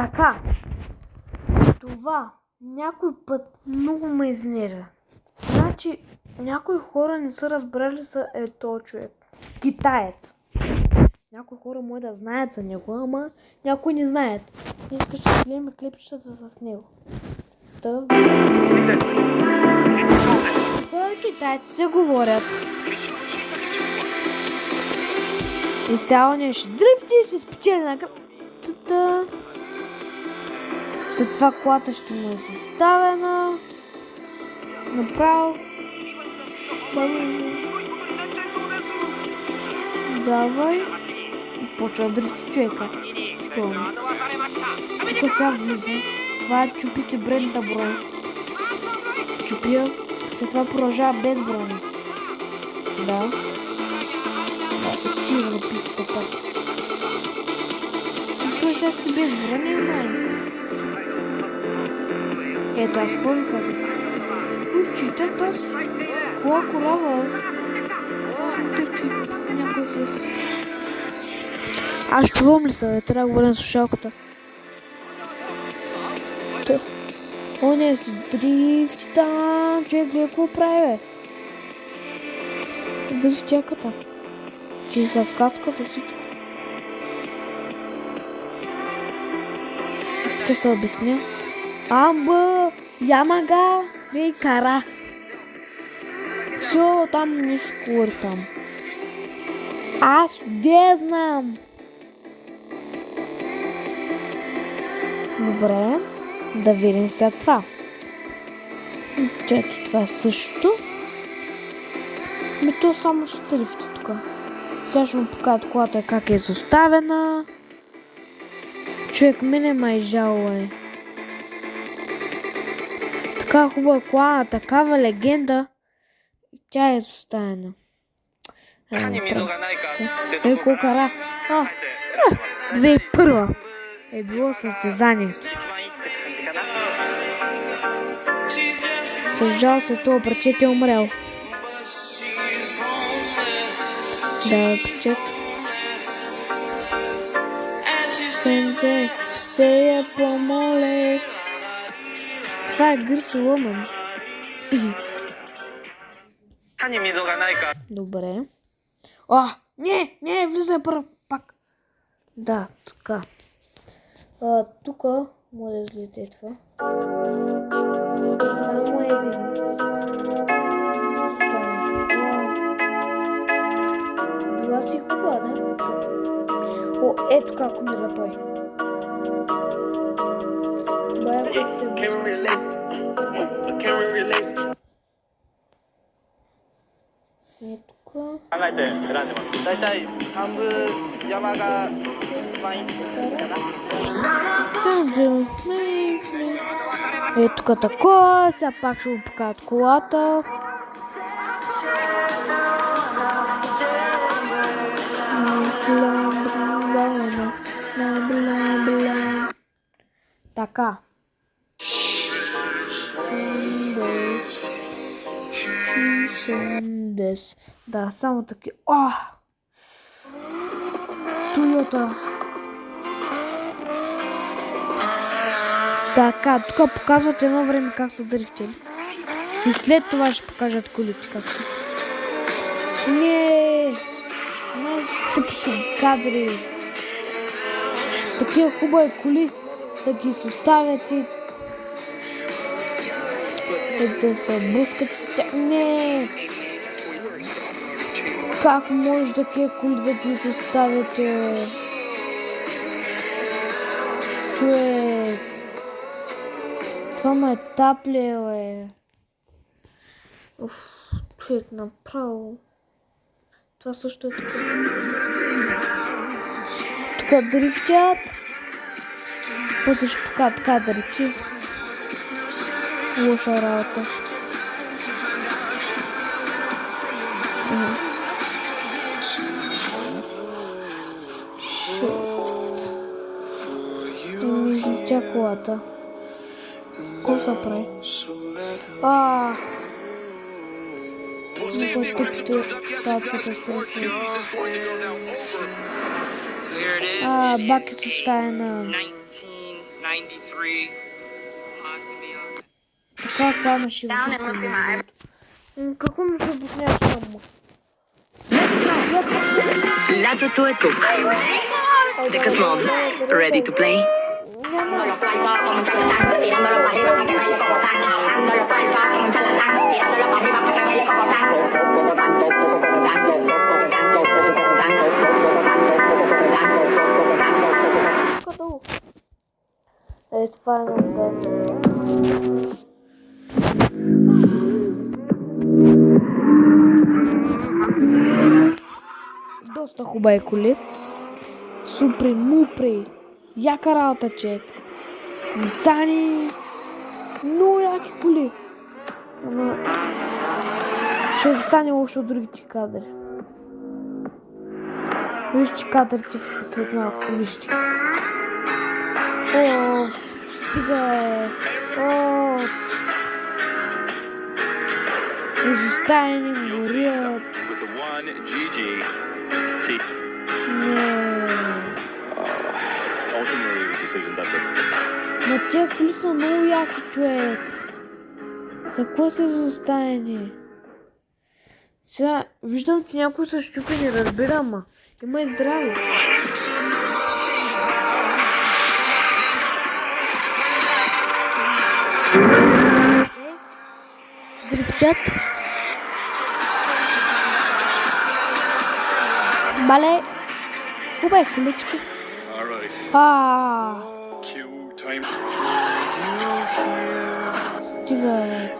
Така. Това някой път много ме изнервя. Значи някои хора не са разбрали за този човек. Китаец. Някои хора може да знаят за него, ама някои не знаят. Искаш да гледаме клипчетата с него. Китайците говорят. И сега он ще дрифти и ще спечели на кръпта. След това колата ще му е съставена. Направо. Давай. Почва да дрифти човека. Що? Тук сега влиза. Това чупи си бредната броня. Чупия. След това продължава без броня. Да. Чива на пистата пак. Той сега си без броня и май. Ето аз какво ви казах? Читат аз. Кола корава. Аз не те чу. Някой с... Аз чувам ли са? Трябва да говоря на слушалката. Он е с дрифти там. Човек гледа какво прави, бе? Дрифтяката. Че се скачка за всичко. Ще се обясня. Амба, Ямага, не кара. Все, там не шкури там. Аз де знам. Добре, да видим след това. Чето това също. Ми то само ще дрифти тук. Сега ще му покажат колата как е изоставена. Човек мене май жало е. Така хубава кола, такава легенда. Тя е изоставена. Колко кара. 2001 е било състезанието. Съжал се, това прачет е умрял. Да, прачет. Сензе, се я помоле. Това е Гърси Лъмън. Добре. Не, влизай пак. Да, така. Тук може да изгледате това. Само един. Това си хубава, да? Ето как умира той. Ето тук такова, сега пак ще му покажат колата. Така. Да, само таки. Тойота. Така, тук показват едно време как са дрифтили. И след това ще покажат колите как са. Не, тъпите кадри. Такива хубави коли да ги изоставят и да се блъскат с тях. Не! Как може такива коли да ги изоставят? Човек! Това ме тапле, бе. Човек, направо. Това също е така. Тук дрифтят. После ще покажат кадричи. Лоша работа. Шит. И ми излетя колата. Какво се прави? Много тъпите стават катастрофи. Баки се стая на 93 has to be on. Така канаше в какво ми се обясняваш само? Лятото е тук. Decathlon. Ready to play? Е, това е много гадно. Доста хубави коли. Супри, мупри. Яка работа, чек. Нисани. Много яки коли. Ама ще стане лошо от другите кадри. Вижте кадрите след малко. Вижте. О, стига е. О, изоставени горят. Но тия коли са много яки, човек. За какво са изоставени? Сега виждам, че някой са щупи, не разбира, ама има и здрави. Дрифтят. Мале. Хубава количка. Стига.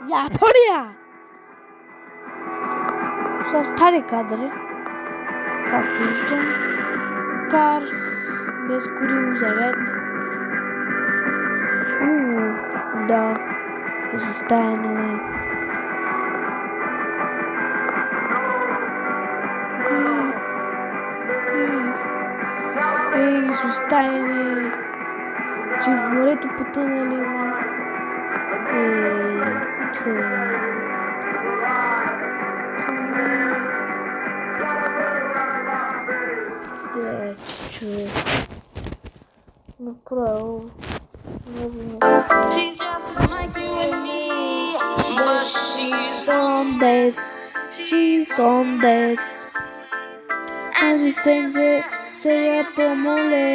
Япония! Са стари кадри. Както виждам. Карс. Без горил, зарядни. Да. Заставено е. Ей, изоставени. Че в морето потънали има. Човек. Направо. She's just like you and me, but she's on this. She's on this. As he sings it, say up a mole,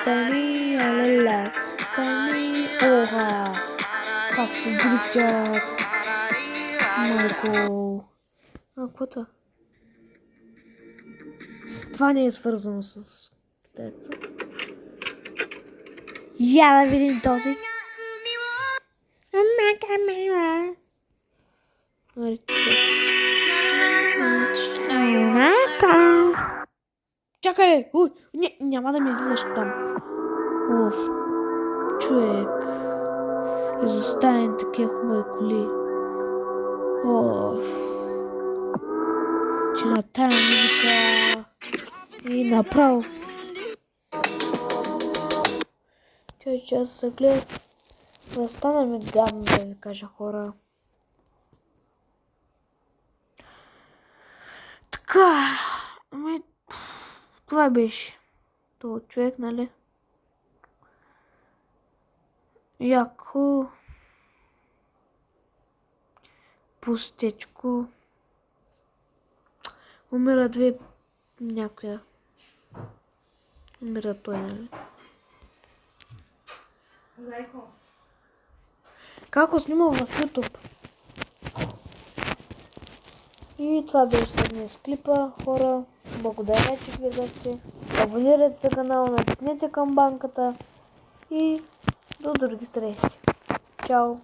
Tani, alala, Tani, oha. Как се дрифтят. Майко. Каквото? Това не е свързано с китайца. Я да видим този. Чакай! Няма да ми излизаш там. Оф. Човек. Изоставен такива хубави коли. Оф. Че на тая музика и направо. Че аз се гледам. Да стане ми гадно да ви кажа, хора. Така. Ами, това беше. Това човек, нали? Яко. Пустечко. Умира две някоя. Умира той, нали? Зайко. Како снимам в YouTube. И това беше за днес клипа, хора. Благодаря, че гледахте. Абонирайте се канала, натиснете камбанката и до други срещи. Чао!